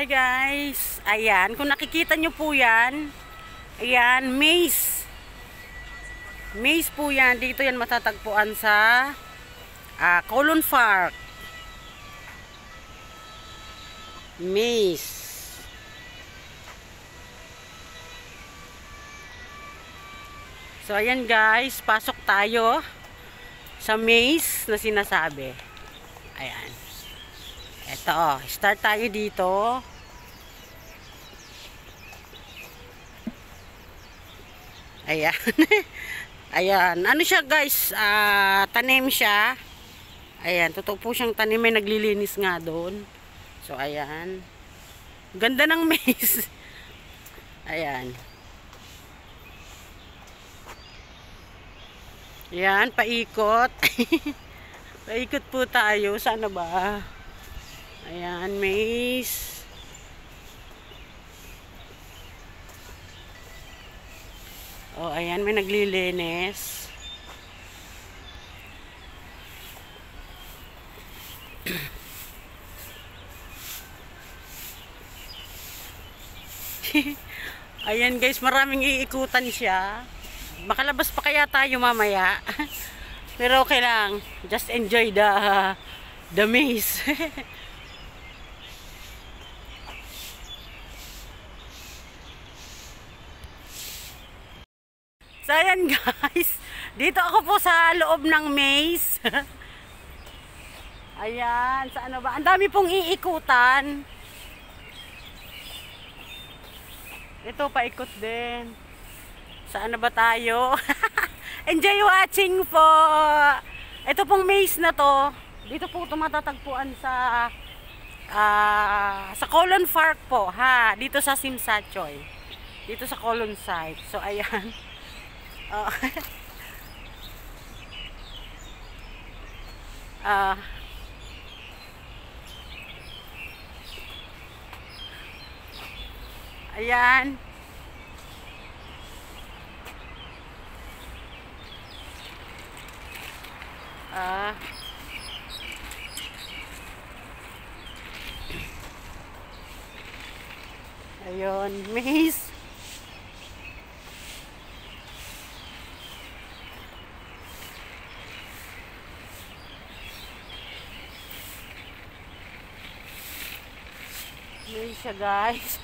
Hi guys, ayan, kung nakikita nyo po yan, ayan, maze po yan, dito yan matatagpuan sa Colon Park. Maze. So ayan guys, pasok tayo sa maze na sinasabi. Ayan. Eto, start tayo dito. Ayan. Ayan. Ano siya guys? Tanim siya. Ayan. Totoo po siyang tanim. May naglilinis nga doon. So, ayan. Ganda ng maze. Ayan. Ayan. Paikot. Paikot po tayo. Sana ba? Ayan. Maze. Oh, ayan, may naglilinis. Ayan guys, maraming iikutan siya. Makalabas pa kaya tayo mamaya. Pero okay lang. Just enjoy the maze. So ayan guys, dito ako po sa loob ng maze. Ayan, sa ano ba? Ang dami pong iikutan. Ito, paikot din. Saan na ba tayo? Enjoy watching po! Ito pong maze na to, dito po ito matatagpuan sa Colon Park po, ha? Dito sa Simsachoy. Dito sa Colon site. So ayan. Ayan. Ayun, maze. Maze siya guys.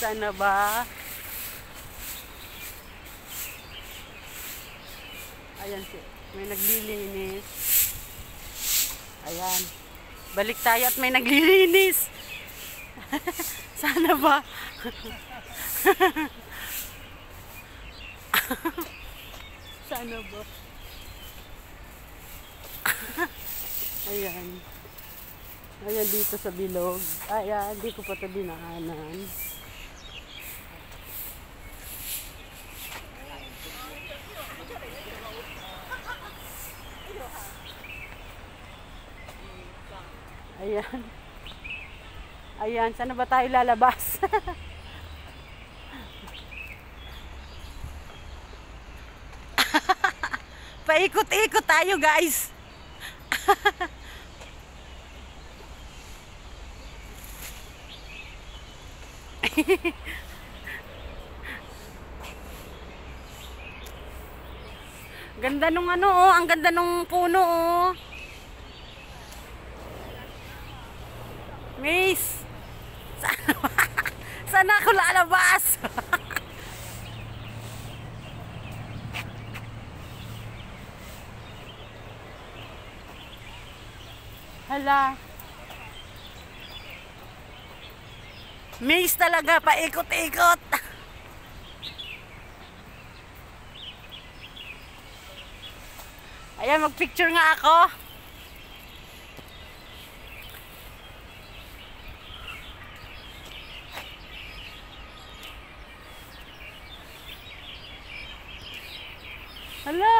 Sana ba? Ayan, may naglilinis. Ayan. Balik tayo at may naglilinis. Sana ba? Sana ba? Ayan. Ayan dito sa bilog. Ayan, di ko pa ito dinaanan. Ayan. Ayan, saan ba tayo lalabas? Paikot-ikot tayo, guys. Ganda nung ano, oh, ang ganda nung puno, oh. Maze. Sana ako lalabas? Hala. Maze talaga, paikot-ikot. Ayan, mag-picture nga ako. Hala.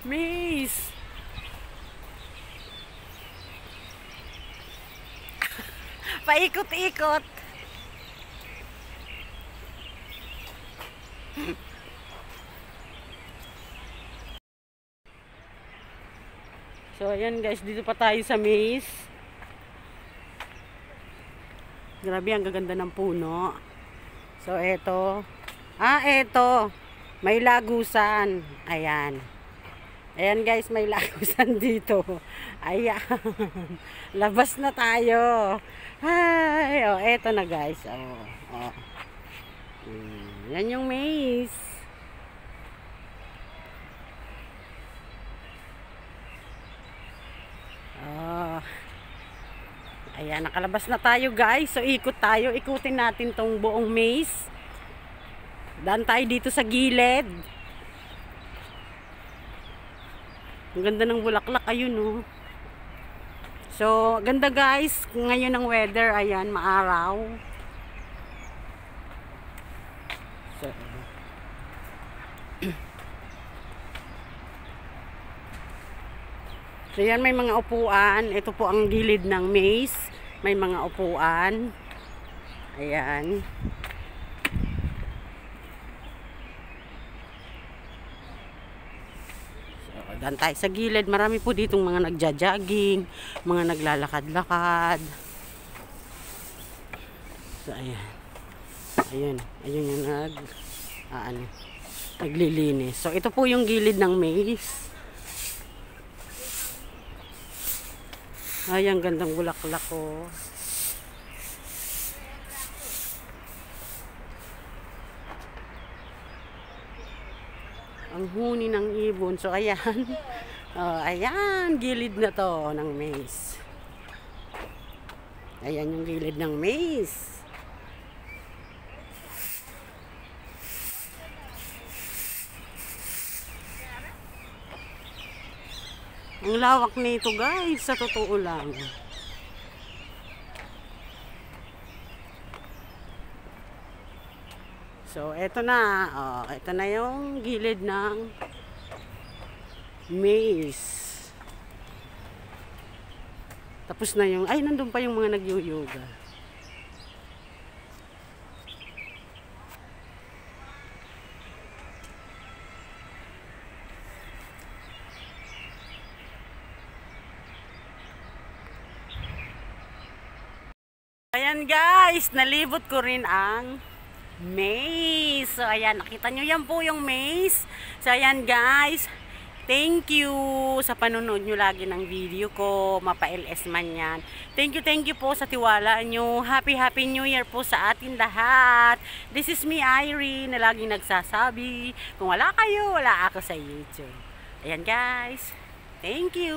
Miss. Paikot-ikot. So ayan guys, dito pa tayo sa maze. Grabe, ang gaganda ng puno. So eto. Eto. May lagusan. Ayan. Ayan guys, may lagusan dito. Ayan. Labas na tayo. Ay, eto na guys. Yan yung maze. Ayan, nakalabas na tayo guys. So ikot tayo, ikutin natin tong buong maze. Daan tayo dito sa gilid. Ang ganda ng bulaklak, ayun oh. So, ganda guys. Ngayon ang weather, ayan, maaraw. So yan, may mga upuan. Ito po ang gilid ng maze. May mga upuan. Ayan. So, daan tayo sa gilid. Marami po ditong mga nagja-jogging, mga naglalakad-lakad. So ayan. Ayun. Ayun yung naglilinis. So ito po yung gilid ng maze. Ay, ang gandang bulaklak ko. Ang huni ng ibon. So, ayan. Ayan, gilid na to ng maze. Ayan yung gilid ng maze. Ang lawak nito guys, sa totoo lang. So, eto na. Eto na yung gilid ng maze. Tapos na yung, ay, nandun pa yung mga nag-yoga. Ayan guys, nalibot ko rin ang maze. So ayan, nakita nyo yan po yung maze. So ayan guys, thank you sa panonood nyo lagi ng video ko. Mapa-LS man yan. Thank you po sa tiwala nyo. Happy New Year po sa atin lahat. This is me, Irene, na laging nagsasabi, kung wala kayo, wala ako sa YouTube. Ayan guys, thank you.